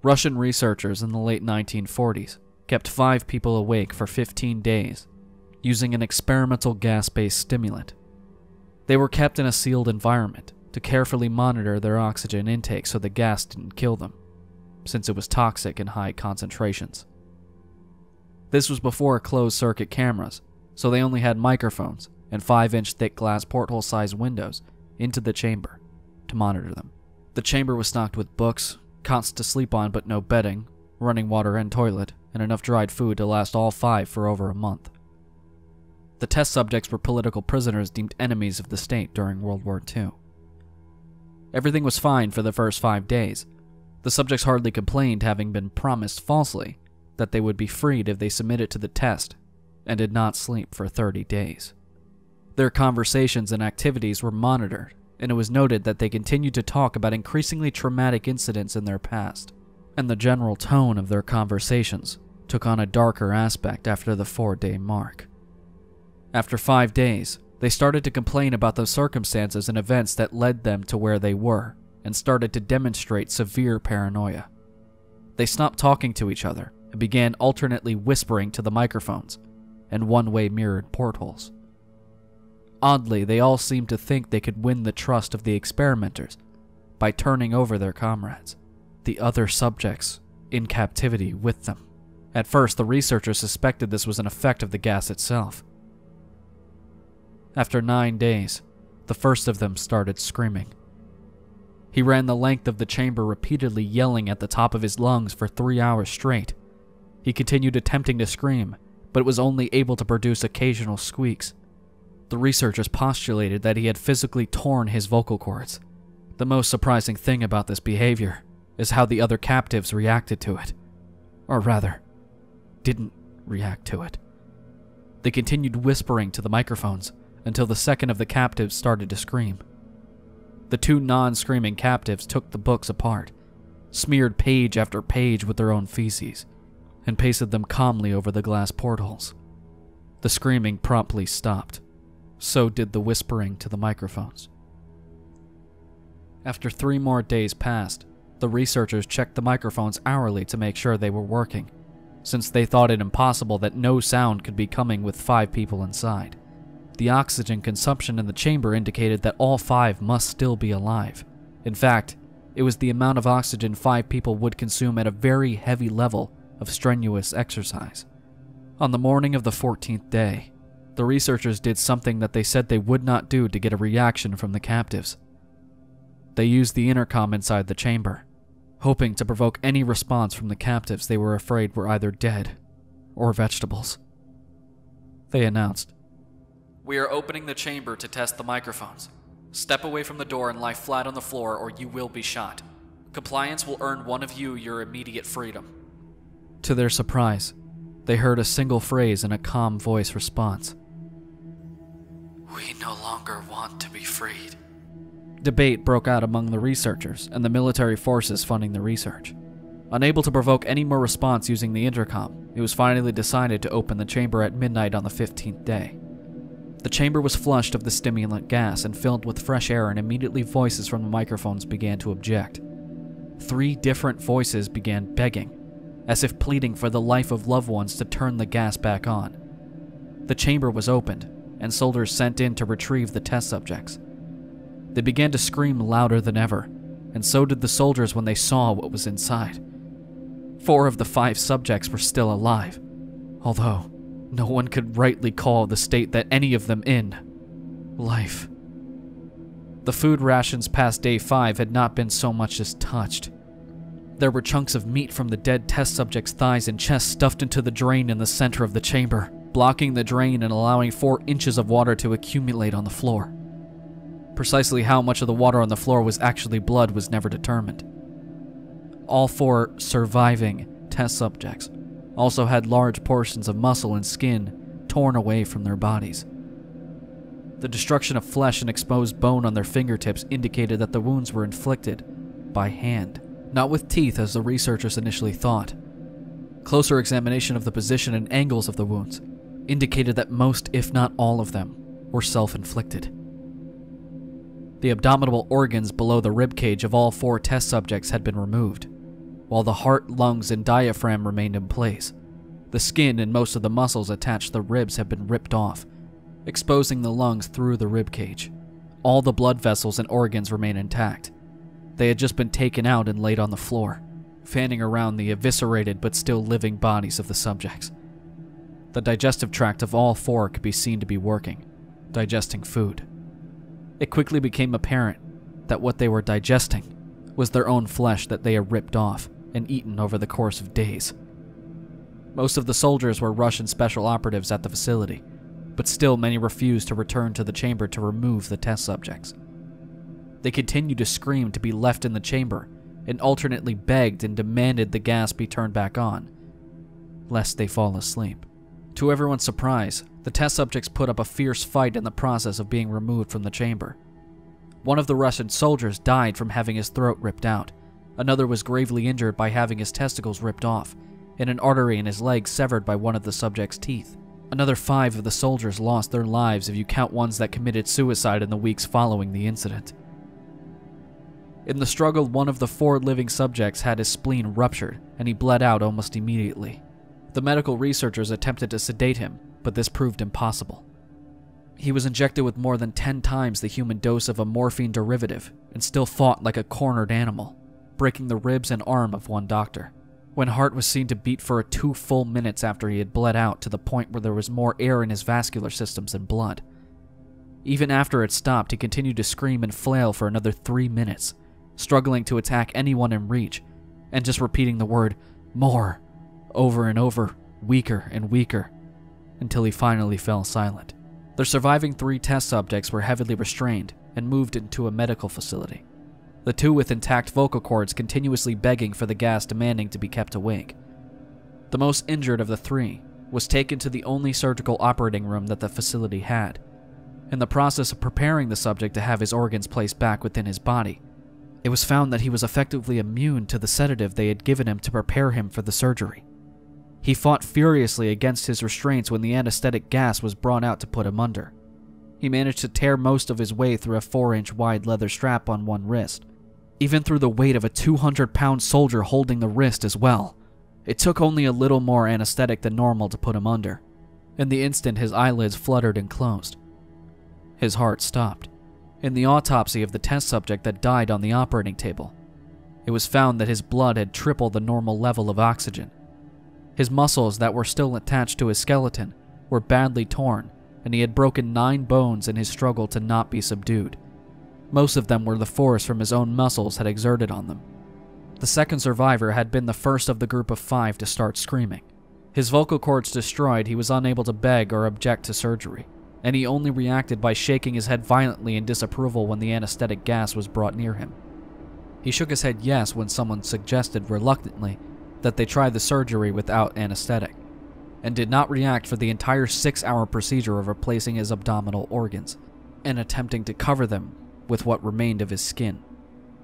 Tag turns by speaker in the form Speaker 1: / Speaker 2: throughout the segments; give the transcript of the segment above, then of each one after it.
Speaker 1: Russian researchers in the late 1940s kept 5 people awake for 15 days using an experimental gas-based stimulant. They were kept in a sealed environment to carefully monitor their oxygen intake so the gas didn't kill them, since it was toxic in high concentrations. This was before closed-circuit cameras, so they only had microphones and 5-inch thick glass porthole-sized windows into the chamber to monitor them. The chamber was stocked with books, cots to sleep on but no bedding, running water and toilet, and enough dried food to last all 5 for over a month. The test subjects were political prisoners deemed enemies of the state during World War II. Everything was fine for the first 5 days. The subjects hardly complained, having been promised falsely that they would be freed if they submitted to the test and did not sleep for 30 days. Their conversations and activities were monitored, and it was noted that they continued to talk about increasingly traumatic incidents in their past, and the general tone of their conversations took on a darker aspect after the 4-day mark. After 5 days, they started to complain about the circumstances and events that led them to where they were, and started to demonstrate severe paranoia. They stopped talking to each other and began alternately whispering to the microphones and one-way mirrored portholes. Oddly, they all seemed to think they could win the trust of the experimenters by turning over their comrades, the other subjects, in captivity with them. At first, the researchers suspected this was an effect of the gas itself. After 9 days, the first of them started screaming. He ran the length of the chamber repeatedly yelling at the top of his lungs for 3 hours straight. He continued attempting to scream, but was only able to produce occasional squeaks. The researchers postulated that he had physically torn his vocal cords. The most surprising thing about this behavior is how the other captives reacted to it. Or rather, didn't react to it. They continued whispering to the microphones until the second of the captives started to scream. The 2 non-screaming captives took the books apart, smeared page after page with their own feces, and pasted them calmly over the glass portholes. The screaming promptly stopped. So did the whispering to the microphones. After 3 more days passed, the researchers checked the microphones hourly to make sure they were working, since they thought it impossible that no sound could be coming with 5 people inside. The oxygen consumption in the chamber indicated that all 5 must still be alive. In fact, it was the amount of oxygen 5 people would consume at a very heavy level of strenuous exercise. On the morning of the 14th day, the researchers did something that they said they would not do to get a reaction from the captives. They used the intercom inside the chamber, hoping to provoke any response from the captives they were afraid were either dead or vegetables. They announced, "We are opening the chamber to test the microphones. Step away from the door and lie flat on the floor or you will be shot. Compliance will earn one of you your immediate freedom." To their surprise, they heard a single phrase in a calm voice response. "We no longer want to be freed." Debate broke out among the researchers and the military forces funding the research. Unable to provoke any more response using the intercom, it was finally decided to open the chamber at midnight on the 15th day. The chamber was flushed of the stimulant gas and filled with fresh air, and immediately voices from the microphones began to object. 3 different voices began begging, as if pleading for the life of loved ones to turn the gas back on. The chamber was opened, and soldiers sent in to retrieve the test subjects. They began to scream louder than ever, and so did the soldiers when they saw what was inside. 4 of the 5 subjects were still alive, although no one could rightly call the state that any of them in life. The food rations past day 5 had not been so much as touched. There were chunks of meat from the dead test subjects' thighs and chests stuffed into the drain in the center of the chamber, blocking the drain and allowing 4 inches of water to accumulate on the floor. Precisely how much of the water on the floor was actually blood was never determined. All 4 surviving test subjects also had large portions of muscle and skin torn away from their bodies. The destruction of flesh and exposed bone on their fingertips indicated that the wounds were inflicted by hand, not with teeth as the researchers initially thought. Closer examination of the position and angles of the wounds indicated that most, if not all of them, were self-inflicted. The abdominal organs below the ribcage of all 4 test subjects had been removed. while the heart, lungs, and diaphragm remained in place. The skin and most of the muscles attached to the ribs had been ripped off, exposing the lungs through the rib cage. All the blood vessels and organs remained intact. They had just been taken out and laid on the floor, fanning around the eviscerated but still living bodies of the subjects. The digestive tract of all four could be seen to be working, digesting food. It quickly became apparent that what they were digesting was their own flesh that they had ripped off and eaten over the course of days. Most of the soldiers were Russian special operatives at the facility, but still many refused to return to the chamber to remove the test subjects. They continued to scream to be left in the chamber and alternately begged and demanded the gas be turned back on, lest they fall asleep. To everyone's surprise, the test subjects put up a fierce fight in the process of being removed from the chamber. One of the Russian soldiers died from having his throat ripped out. Another was gravely injured by having his testicles ripped off, and an artery in his leg severed by one of the subject's teeth. Another 5 of the soldiers lost their lives if you count ones that committed suicide in the weeks following the incident. In the struggle, one of the 4 living subjects had his spleen ruptured, and he bled out almost immediately. The medical researchers attempted to sedate him, but this proved impossible. He was injected with more than 10 times the human dose of a morphine derivative and still fought like a cornered animal, breaking the ribs and arm of one doctor. When heart was seen to beat for 2 full minutes after he had bled out to the point where there was more air in his vascular systems than blood. Even after it stopped, he continued to scream and flail for another 3 minutes, struggling to attack anyone in reach, and just repeating the word, "more," over and over, weaker and weaker, until he finally fell silent. The surviving 3 test subjects were heavily restrained and moved into a medical facility. The 2 with intact vocal cords continuously begging for the gas, demanding to be kept awake. The most injured of the 3 was taken to the only surgical operating room that the facility had. In the process of preparing the subject to have his organs placed back within his body, it was found that he was effectively immune to the sedative they had given him to prepare him for the surgery. He fought furiously against his restraints when the anesthetic gas was brought out to put him under. He managed to tear most of his way through a 4-inch wide leather strap on one wrist, even through the weight of a 200-pound soldier holding the wrist as well. It took only a little more anesthetic than normal to put him under. In the instant, his eyelids fluttered and closed. His heart stopped. In the autopsy of the test subject that died on the operating table, it was found that his blood had tripled the normal level of oxygen. His muscles that were still attached to his skeleton were badly torn, and he had broken 9 bones in his struggle to not be subdued. Most of them were the force from his own muscles had exerted on them. The second survivor had been the first of the group of 5 to start screaming. His vocal cords destroyed, he was unable to beg or object to surgery, and he only reacted by shaking his head violently in disapproval when the anesthetic gas was brought near him. He shook his head yes when someone suggested reluctantly that they try the surgery without anesthetic, and did not react for the entire 6-hour procedure of replacing his abdominal organs and attempting to cover them with what remained of his skin.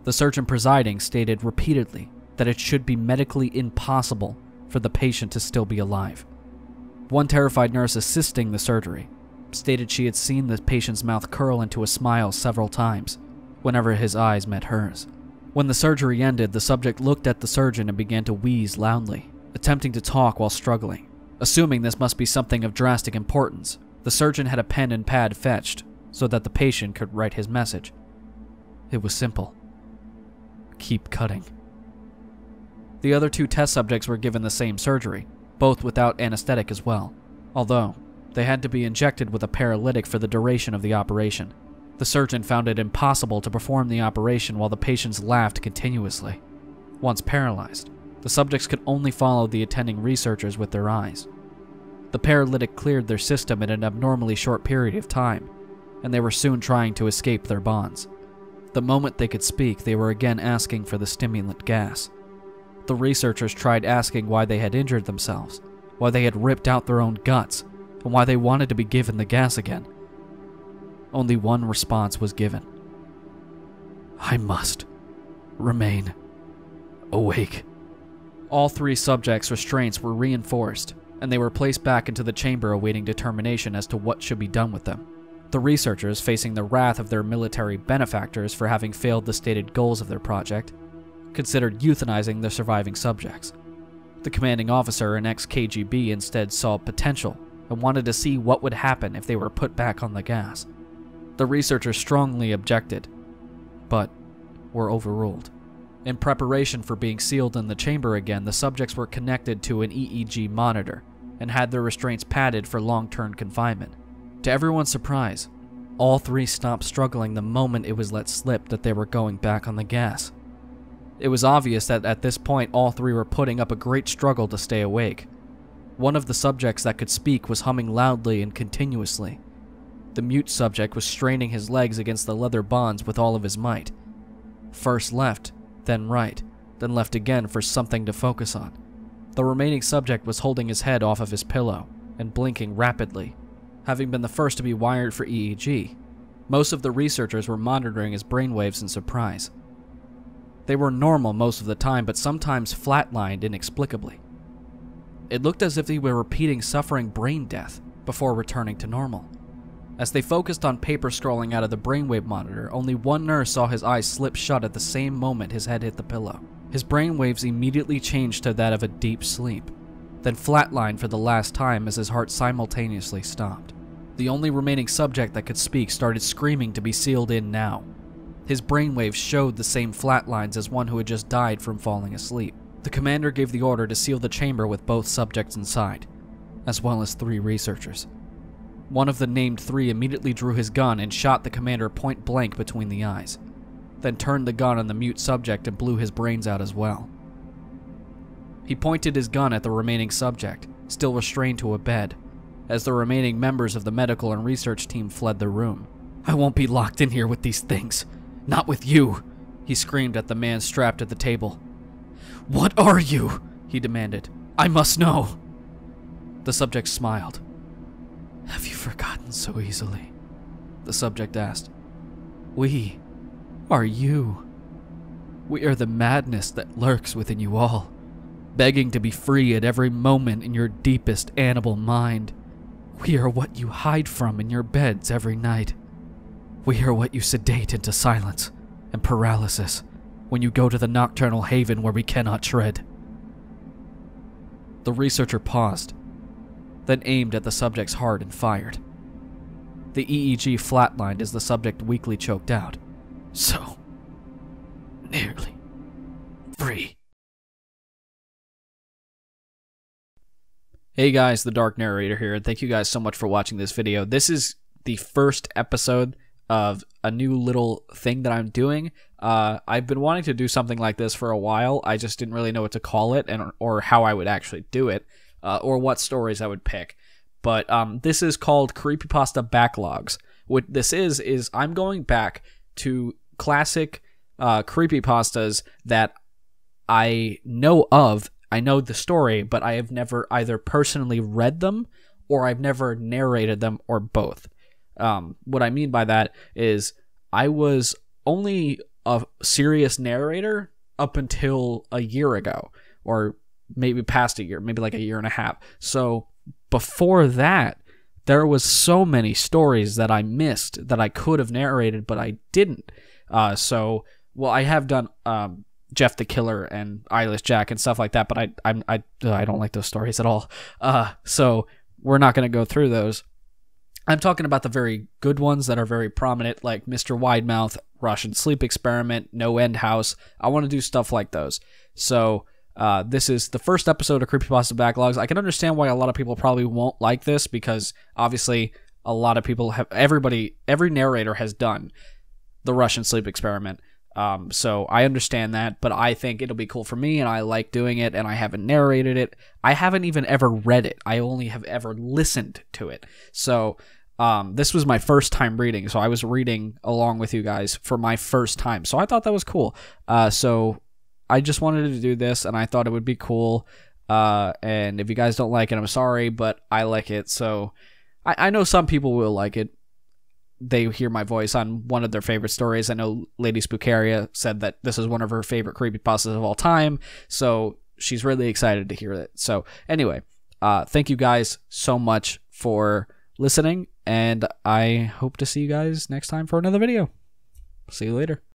Speaker 1: The surgeon presiding stated repeatedly that it should be medically impossible for the patient to still be alive. One terrified nurse assisting the surgery stated she had seen the patient's mouth curl into a smile several times whenever his eyes met hers. When the surgery ended, the subject looked at the surgeon and began to wheeze loudly, attempting to talk while struggling. Assuming this must be something of drastic importance, the surgeon had a pen and pad fetched so that the patient could write his message. It was simple. Keep cutting. The other 2 test subjects were given the same surgery, both without anesthetic as well, although they had to be injected with a paralytic for the duration of the operation. The surgeon found it impossible to perform the operation while the patients laughed continuously. Once paralyzed, the subjects could only follow the attending researchers with their eyes. The paralytic cleared their system in an abnormally short period of time, and they were soon trying to escape their bonds. The moment they could speak, they were again asking for the stimulant gas. The researchers tried asking why they had injured themselves, why they had ripped out their own guts, and why they wanted to be given the gas again. Only one response was given. I must remain awake. All 3 subjects' restraints were reinforced, and they were placed back into the chamber awaiting determination as to what should be done with them. The researchers, facing the wrath of their military benefactors for having failed the stated goals of their project, considered euthanizing the surviving subjects. The commanding officer, an ex-KGB, instead saw potential and wanted to see what would happen if they were put back on the gas. The researchers strongly objected, but were overruled. In preparation for being sealed in the chamber again, the subjects were connected to an EEG monitor and had their restraints padded for long-term confinement. To everyone's surprise, all three stopped struggling the moment it was let slip that they were going back on the gas. It was obvious that at this point all three were putting up a great struggle to stay awake. One of the subjects that could speak was humming loudly and continuously. The mute subject was straining his legs against the leather bonds with all of his might. First left, then right, then left again for something to focus on. The remaining subject was holding his head off of his pillow and blinking rapidly, having been the first to be wired for EEG. Most of the researchers were monitoring his brainwaves in surprise. They were normal most of the time, but sometimes flatlined inexplicably. It looked as if they were repeating suffering brain death before returning to normal. As they focused on paper scrolling out of the brainwave monitor, only one nurse saw his eyes slip shut at the same moment his head hit the pillow. His brainwaves immediately changed to that of a deep sleep, then flatlined for the last time as his heart simultaneously stopped. The only remaining subject that could speak started screaming to be sealed in now. His brainwaves showed the same flatlines as one who had just died from falling asleep. The commander gave the order to seal the chamber with both subjects inside, as well as 3 researchers. One of the named 3 immediately drew his gun and shot the commander point blank between the eyes, then turned the gun on the mute subject and blew his brains out as well. He pointed his gun at the remaining subject, still restrained to a bed, as the remaining members of the medical and research team fled the room. "I won't be locked in here with these things. Not with you," he screamed at the man strapped at the table. "What are you?" he demanded. "I must know." The subject smiled. "Have you forgotten so easily?" the subject asked. "We are you. We are the madness that lurks within you all, begging to be free at every moment in your deepest animal mind. We are what you hide from in your beds every night. We are what you sedate into silence and paralysis when you go to the nocturnal haven where we cannot tread." The researcher paused, then aimed at the subject's heart and fired. The EEG flatlined as the subject weakly choked out. "So, nearly free." Hey guys, the Dark Narrator here, and thank you guys so much for watching this video. This is the first episode of a new little thing that I'm doing. I've been wanting to do something like this for a while. I just didn't really know what to call it or how I would actually do it, or what stories I would pick. But this is called Creepypasta Backlogs. What this is I'm going back to classic creepypastas that I know of. I know the story, but I have never either personally read them or I've never narrated them, or both. What I mean by that is I was only a serious narrator up until a year ago, or maybe past a year, maybe like a year and a half. So before that, there was so many stories that I missed that I could have narrated, but I didn't. Well, I have done Jeff the Killer and Eyeless Jack and stuff like that, but I don't like those stories at all. So we're not going to go through those. I'm talking about the very good ones that are very prominent, like Mr. Widemouth, Russian Sleep Experiment, No End House. I want to do stuff like those. So this is the first episode of Creepypasta Backlogs. I can understand why a lot of people probably won't like this, because obviously a lot of people have, every narrator has done the Russian Sleep Experiment. So I understand that, but I think it'll be cool for me, and I like doing it, and I haven't narrated it. I haven't even ever read it. I only have ever listened to it. So this was my first time reading, so I was reading along with you guys for my first time. So I thought that was cool. So I just wanted to do this, and I thought it would be cool. And if you guys don't like it, I'm sorry, but I like it. So I know some people will like it. They hear my voice on one of their favorite stories. I know Lady Spookaria said that this is one of her favorite creepypastas of all time, so she's really excited to hear it. So anyway, thank you guys so much for listening, and I hope to see you guys next time for another video. See you later.